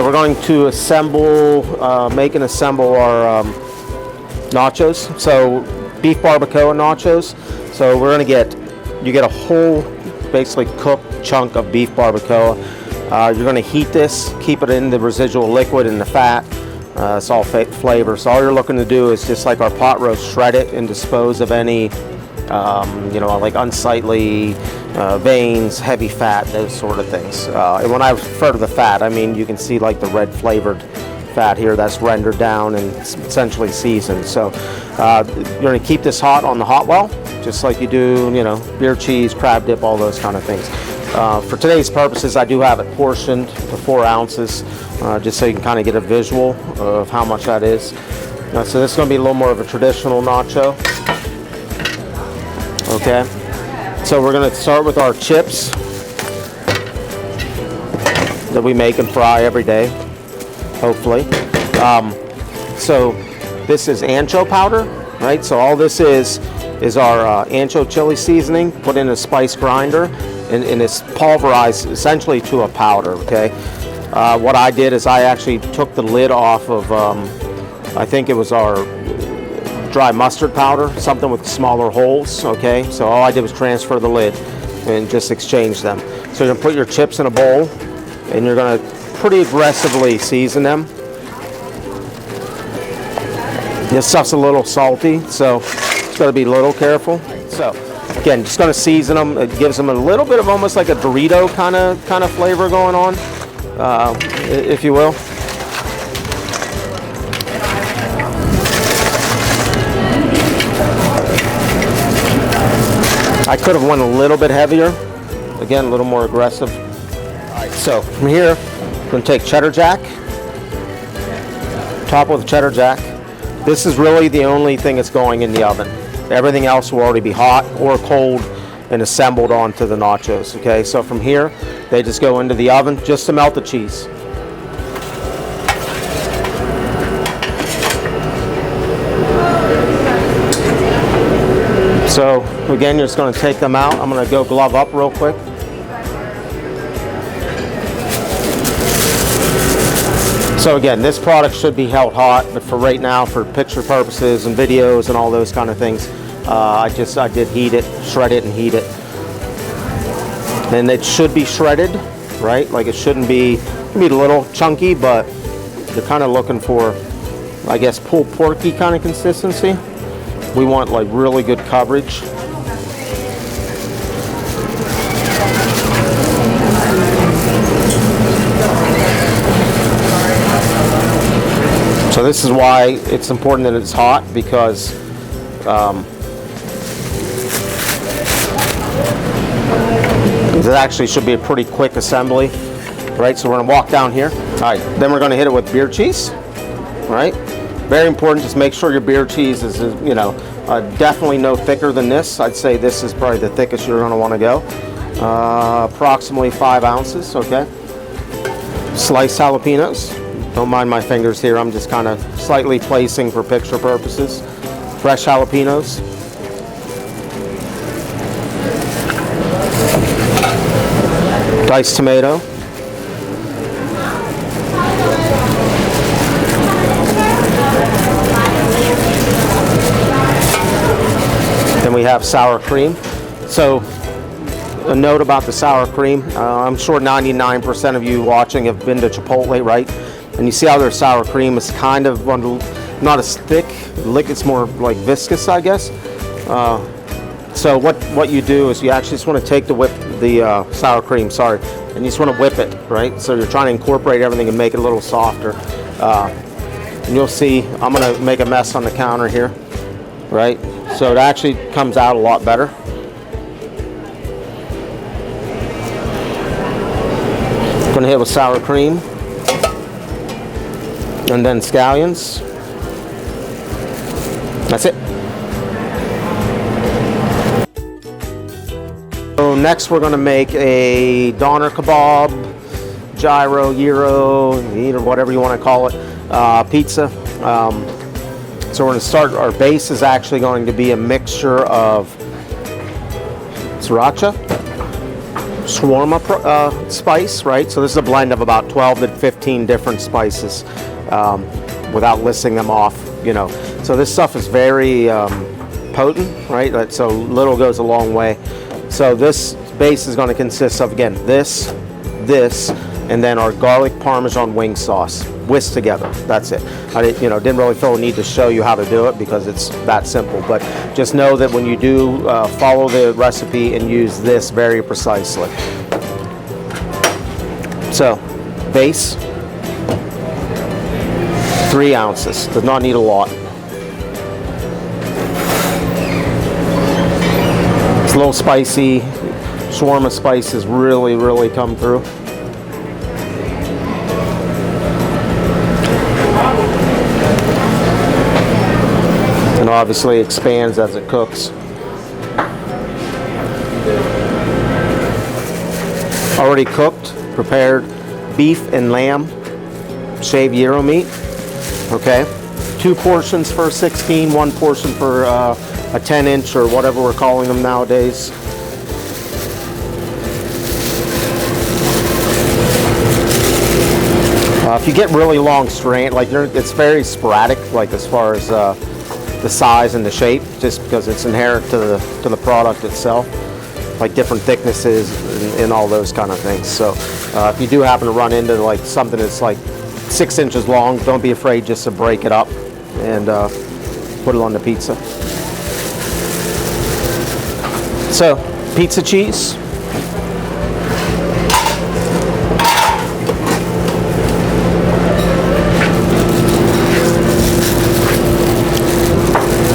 We're going to make and assemble our nachos. So beef barbacoa nachos. So we're going to you get a whole, basically cooked chunk of beef barbacoa. You're going to heat this, keep it in the residual liquid and the fat. It's all flavor. So all you're looking to do is just like our pot roast, shred it and dispose of any, like unsightly veins, heavy fat, those sort of things. And when I refer to the fat, I mean you can see like the red flavored fat here that's rendered down and essentially seasoned. So you're going to keep this hot on the hot well, just like you do, beer cheese, crab dip, all those kind of things. For today's purposes, I do have it portioned to 4 ounces, just so you can kind of get a visual of how much that is. So this is going to be a little more of a traditional nacho. Okay, so we're going to start with our chips that we make and fry every day, hopefully. So this is ancho powder, right? So all this is our ancho chili seasoning put in a spice grinder, and it's pulverized essentially to a powder. Okay, what I did is I actually took the lid off of I think it was our dry mustard powder, something with smaller holes. Okay, so all I did was transfer the lid and just exchange them. So you're gonna put your chips in a bowl and you're gonna pretty aggressively season them. This stuff's a little salty, so it's gotta be a little careful. So again, just gonna season them. It gives them a little bit of almost like a Dorito kind of flavor going on, if you will. I could have went a little bit heavier. Again, a little more aggressive. All right, so from here, I'm going to take cheddar jack. Top with cheddar jack. This is really the only thing that's going in the oven. Everything else will already be hot or cold and assembled onto the nachos. Okay, so from here, they just go into the oven just to melt the cheese. So again, you're just going to take them out. I'm going to go glove up real quick. So again, this product should be held hot, but for right now, for picture purposes and videos and all those kind of things, I did heat it, shred it and heat it. And it should be shredded, right? Like it shouldn't be, a little chunky, but you're kind of looking for, I guess, pulled porky kind of consistency. We want like really good coverage. So this is why it's important that it's hot, because it actually should be a pretty quick assembly, right? So we're gonna walk down here. All right, then we're gonna hit it with beer cheese, right? Very important, just make sure your beer cheese is, definitely no thicker than this. I'd say this is probably the thickest you're gonna wanna go. Approximately 5 ounces, okay? Sliced jalapenos. Don't mind my fingers here, I'm just kind of slightly placing for picture purposes. Fresh jalapenos. Diced tomato. Then we have sour cream. So a note about the sour cream. I'm sure 99% of you watching have been to Chipotle, right? And you see how their sour cream is kind of not as thick. It's more like viscous, I guess. So what you do is you actually just want to take the sour cream, and you just want to whip it, right? So you're trying to incorporate everything and make it a little softer. And you'll see I'm going to make a mess on the counter here, right? So it actually comes out a lot better. I'm going to hit with sour cream. And then scallions. That's it. So next we're going to make a doner kebab, gyro, gyro, or whatever you want to call it, pizza. So we're going to start, our base is actually going to be a mixture of sriracha, shawarma spice, right? So this is a blend of about 12 to 15 different spices, without listing them off, you know. So this stuff is very potent, right? So little goes a long way. So this base is going to consist of, again, this, and then our garlic parmesan wing sauce whisked together. That's it. I didn't really feel a need to show you how to do it because it's that simple. But just know that when you do follow the recipe and use this very precisely. So, base, 3 ounces. Does not need a lot. It's a little spicy. Shawarma spices really come through. And obviously expands as it cooks. Already cooked, prepared beef and lamb shaved gyro meat. Okay, 2 portions for 16, 1 portion for a 10-inch or whatever we're calling them nowadays. If you get really long strain, like it's very sporadic, like as far as the size and the shape, just because it's inherent to the product itself, like different thicknesses and all those kind of things. So if you do happen to run into like something that's like 6 inches long, don't be afraid just to break it up and put it on the pizza. So pizza cheese.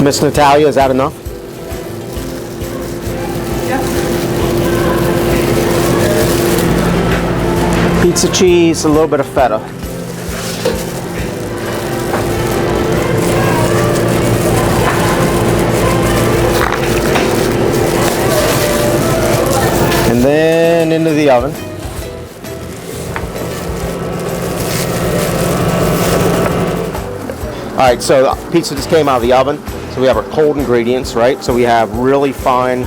Miss Natalia, is that enough? Yeah. Pizza cheese, a little bit of feta. And then into the oven. All right, so the pizza just came out of the oven. So we have our cold ingredients, right? So we have really fine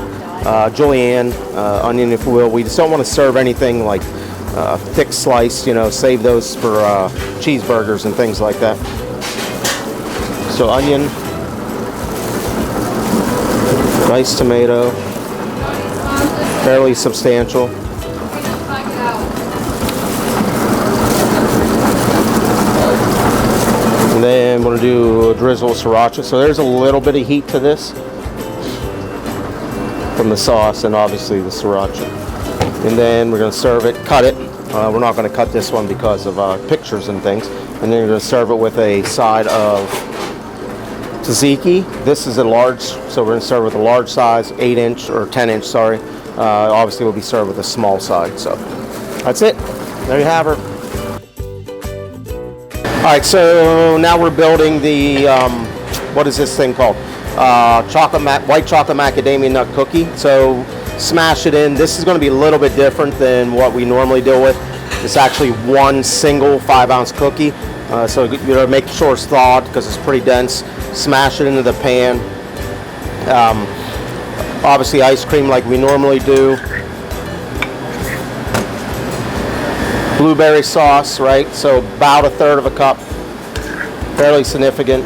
julienne, onion, if you will. We just don't want to serve anything like thick sliced, save those for cheeseburgers and things like that. So onion, diced tomato, fairly substantial. And then I'm going to do a drizzle of sriracha. So there's a little bit of heat to this from the sauce and obviously the sriracha. And then we're going to serve it, cut it. We're not going to cut this one because of pictures and things. And then you're going to serve it with a side of tzatziki. This is a large, so we're going to serve with a large size, 8-inch or 10-inch, sorry. Obviously we'll be served with a small side. So that's it. There you have her. All right, so now we're building the, what is this thing called? White chocolate macadamia nut cookie. So smash it in. This is going to be a little bit different than what we normally deal with. It's actually one single 5-ounce cookie. So make sure it's thawed because it's pretty dense. Smash it into the pan. Obviously ice cream like we normally do. Blueberry sauce, right? So about 1/3 of a cup, fairly significant.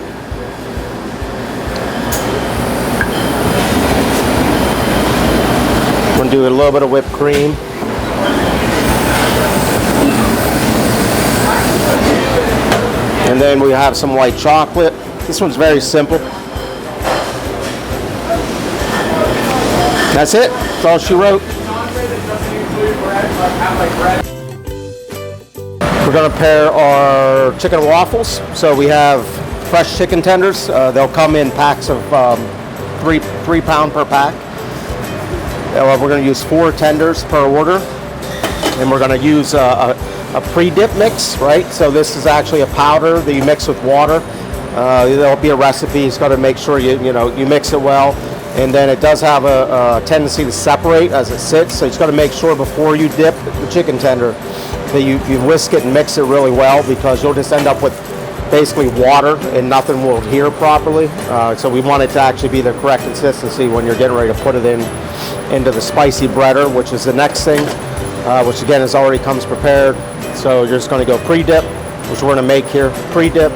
I'm gonna do a little bit of whipped cream. And then we have some white chocolate. This one's very simple. That's it. That's all she wrote. We're going to pair our chicken and waffles. So we have fresh chicken tenders. They'll come in packs of 3 pound per pack. We're going to use 4 tenders per order. And we're going to use a pre-dip mix, right? So this is actually a powder that you mix with water. There'll be a recipe. It's got to make sure you mix it well. And then it does have a tendency to separate as it sits. So you just got to make sure before you dip the chicken tender that you whisk it and mix it really well, because you'll just end up with basically water and nothing will adhere properly. So we want it to actually be the correct consistency when you're getting ready to put it in into the spicy breader, which is the next thing, which again is already comes prepared. So you're just going to go pre-dip, which we're going to make here, pre-dip,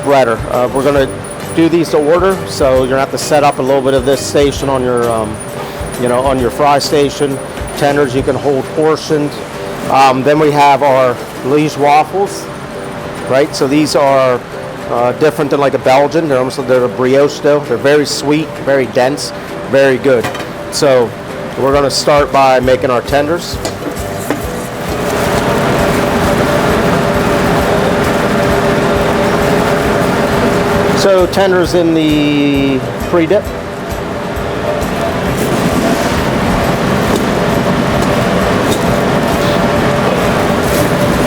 breader. We're going to do these to order, so you're going to have to set up a little bit of this station on your, on your fry station. Tenders you can hold portioned. Then we have our Liège waffles, right? So these are different than like a Belgian. They're a brioche dough. They're very sweet, very dense, very good. So we're going to start by making our tenders. So tenders in the pre-dip.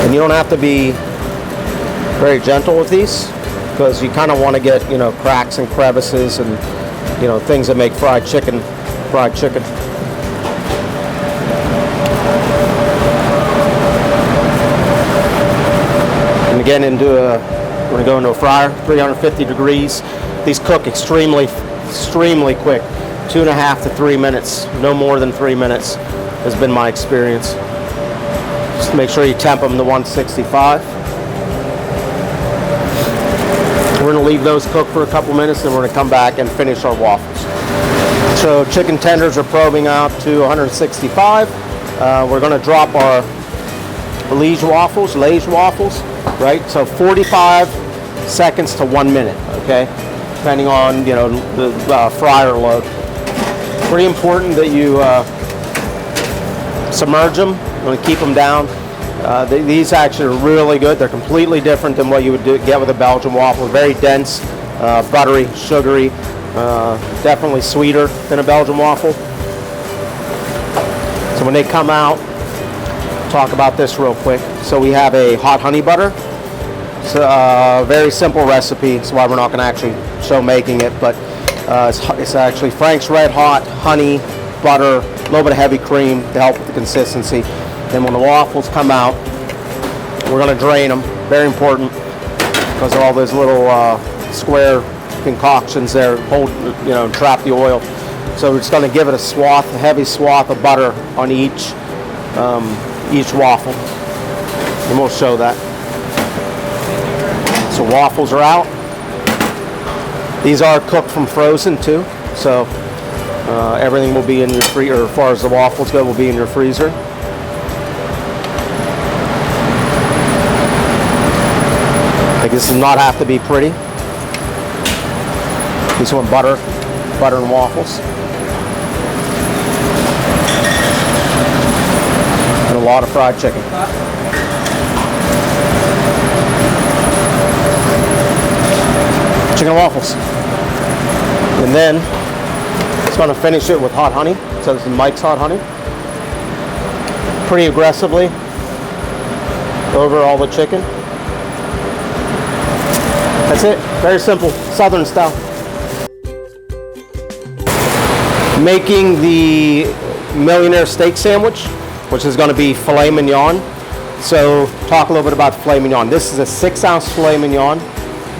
And you don't have to be very gentle with these, because you kind of want to get, cracks and crevices and, things that make fried chicken. And again, we're going to go into a fryer, 350 degrees. These cook extremely quick, 2.5 to 3 minutes, no more than 3 minutes has been my experience. Just make sure you temp them to 165. We're going to leave those cook for a couple minutes, and we're going to come back and finish our waffles. So chicken tenders are probing out to 165. We're going to drop our Liège waffles, right? So 45 seconds to 1 minute, okay? Depending on, the fryer load. Pretty important that you submerge them. You want to keep them down. These actually are really good. They're completely different than what you would get with a Belgian waffle. Very dense, buttery, sugary, definitely sweeter than a Belgian waffle. So when they come out, talk about this real quick. So we have a hot honey butter. It's a very simple recipe. That's why we're not going to actually show making it, but it's actually Frank's Red Hot, honey, butter, a little bit of heavy cream to help with the consistency. Then when the waffles come out, we're going to drain them. Very important, because of all those little square concoctions there hold, trap the oil. So we're just going to give it a heavy swath of butter on each waffle, and we'll show that. So waffles are out. These are cooked from frozen too, so everything will be in your freezer, or as far as the waffles go, will be in your freezer. Like, this does not have to be pretty. These want butter and waffles. And a lot of fried chicken. Chicken and waffles. And then it's going to finish it with hot honey. So this is Mike's hot honey. Pretty aggressively over all the chicken. That's it. Very simple, Southern style. Making the millionaire steak sandwich, which is going to be filet mignon. So talk a little bit about the filet mignon. This is a 6-ounce filet mignon,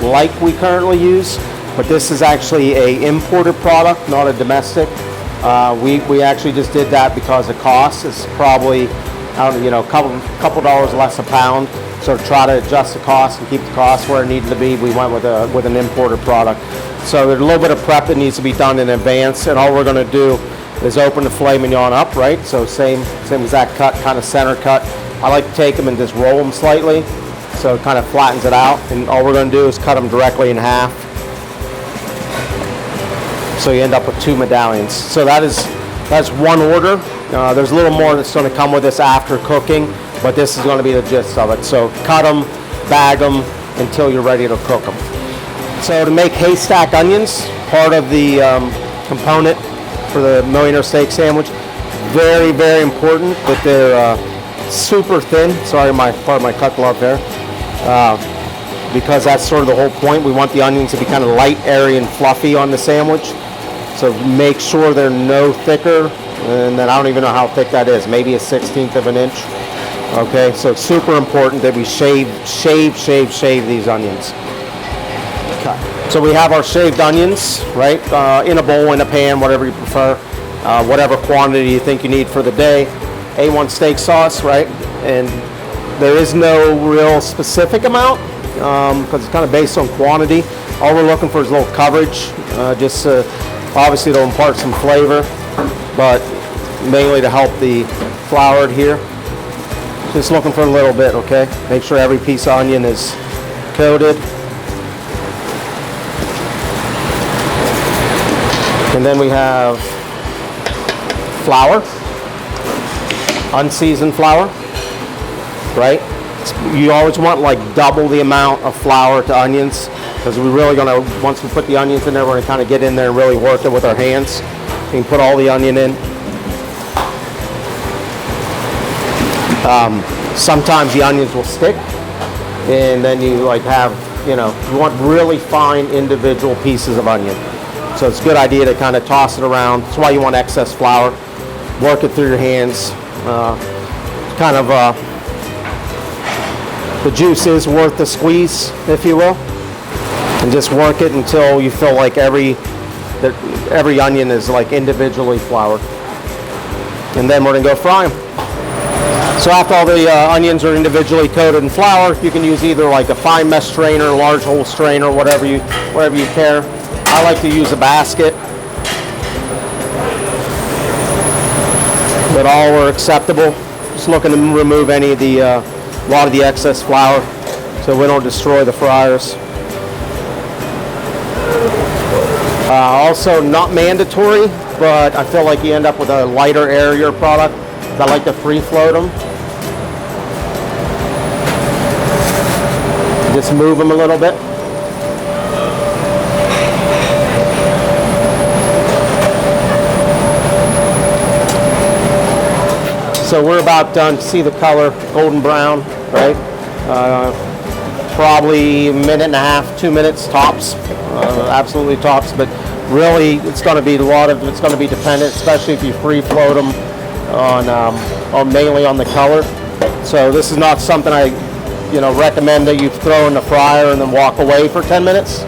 like we currently use, but this is actually a imported product, not a domestic. We actually just did that because the cost is probably, couple dollars less a pound. So to try to adjust the cost and keep the cost where it needed to be, we went with an imported product. So there's a little bit of prep that needs to be done in advance, and all we're going to do is open the filet mignon up, right? So same exact cut, kind of center cut. I like to take them and just roll them slightly, so it kind of flattens it out. And all we're going to do is cut them directly in half. So you end up with 2 medallions. So that's one order. There's a little more that's going to come with this after cooking, but this is going to be the gist of it. So cut them, bag them until you're ready to cook them. So to make haystack onions, part of the component for the millionaire steak sandwich, very, very important that they're super thin. Sorry, part of my cut glove there. Because that's sort of the whole point. We want the onions to be kind of light, airy, and fluffy on the sandwich. So make sure they're no thicker, and then I don't even know how thick that is, maybe a 1/16 of an inch. Okay, so it's super important that we shave these onions. Okay. So we have our shaved onions, right, in a bowl, in a pan, whatever you prefer. whatever quantity you think you need for the day. A1 steak sauce, right? And there is no real specific amount because it's kind of based on quantity. All we're looking for is a little coverage, just obviously to impart some flavor, but mainly to help the flour adhere. Just looking for a little bit, okay? Make sure every piece of onion is coated. And then we have flour, unseasoned flour, right? You always want like double the amount of flour to onions because we're really gonna, once we put the onions in there, we're gonna kind of get in there and really work it with our hands. You can put all the onion in. Sometimes the onions will stick, and then you like have, you want really fine individual pieces of onion. So it's a good idea to kind of toss it around. That's why you want excess flour. Work it through your hands. The juice is worth the squeeze, if you will. And just work it until you feel like every onion is like individually floured. And then we're gonna go fry them. So after all the onions are individually coated in flour, you can use either like a fine mesh strainer, large hole strainer, whatever you care. I like to use a basket, but all are acceptable. Just looking to remove any of the a lot of the excess flour so we don't destroy the fryers. Also not mandatory, but I feel like you end up with a lighter, airier product. I like to free float them. Just move them a little bit. So we're about done. See the color, golden brown, right? Probably a minute and a half, 2 minutes tops, absolutely tops. But really, it's going to be it's going to be dependent, especially if you free float them on mainly on the color. So this is not something I, recommend that you throw in the fryer and then walk away for 10 minutes.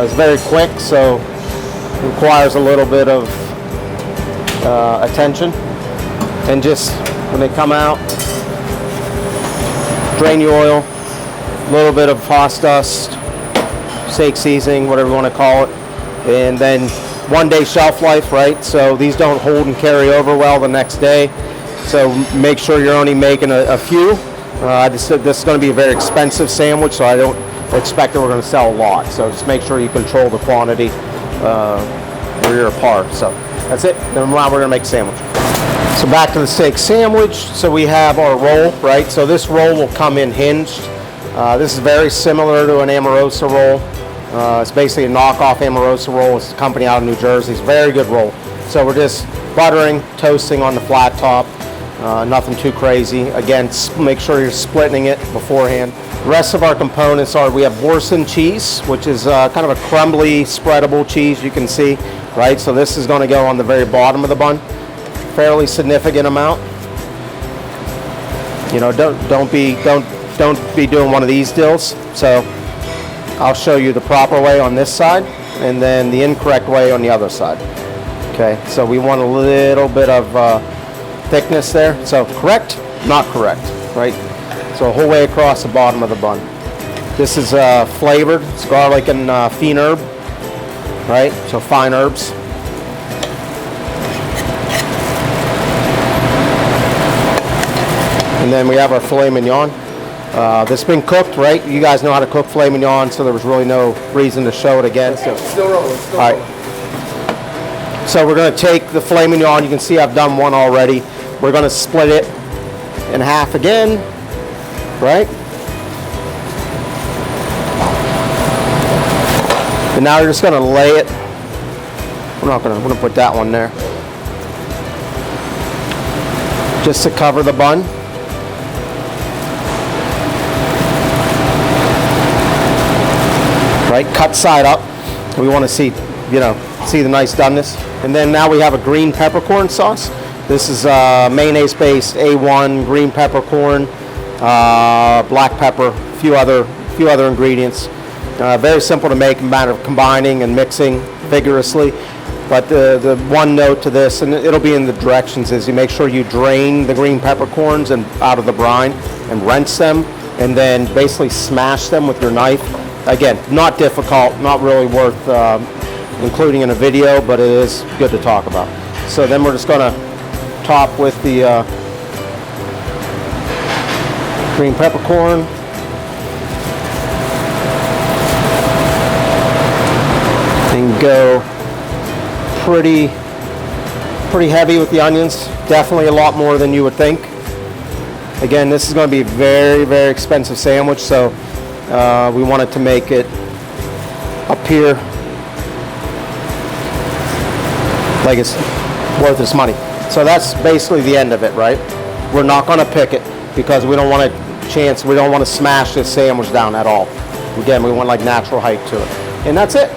It's very quick, so it requires a little bit of attention. And just when they come out, drain your oil, a little bit of Haas dust, steak seasoning, whatever you want to call it, and then 1 day shelf life, right? So these don't hold and carry over well the next day. So make sure you're only making a few. I just said this is going to be a very expensive sandwich, so I don't expect that we're going to sell a lot. So just make sure you control the quantity where you're apart. So that's it. Then now we're going to make a sandwich. So back to the steak sandwich. So we have our roll, right? So this roll will come in hinged. This is very similar to an Amorosa roll. It's basically a knockoff Amorosa roll. It's a company out of New Jersey. It's a very good roll. So we're just buttering, toasting on the flat top. Nothing too crazy. Again, make sure you're splitting it beforehand. The rest of our components are, we have Boursin cheese, which is kind of a crumbly, spreadable cheese you can see, right? So this is going to go on the very bottom of the bun. Fairly significant amount. Don't be doing one of these deals. So I'll show you the proper way on this side and then the incorrect way on the other side. Okay, so we want a little bit of thickness there. So correct, not correct, right? So a whole way across the bottom of the bun. This is flavored. It's garlic and fine herb, right? So fine herbs. And then we have our filet mignon. This has been cooked, right? You guys know how to cook filet mignon, so there was really no reason to show it again. So, still rolling. All right. So we're going to take the filet mignon. You can see I've done one already. We're going to split it in half again, right? And now you're just going to lay it. We're going to put that one there, just to cover the bun. Right, cut side up. We want to see, see the nice doneness. And then now we have a green peppercorn sauce. This is mayonnaise based A1 green peppercorn, black pepper, a few other ingredients. Very simple to make, a matter of combining and mixing vigorously. But the one note to this, and it'll be in the directions, is you make sure you drain the green peppercorns and out of the brine and rinse them, and then basically smash them with your knife. Again, not difficult, not really worth including in a video, but it is good to talk about. So then we're just going to top with the green peppercorn. And go pretty heavy with the onions. Definitely a lot more than you would think. Again, this is going to be a very, very expensive sandwich, so we wanted to make it appear like it's worth its money. So that's basically the end of it, right? We're not going to pick it because we don't want to smash this sandwich down at all. Again, we want like natural height to it. And that's it.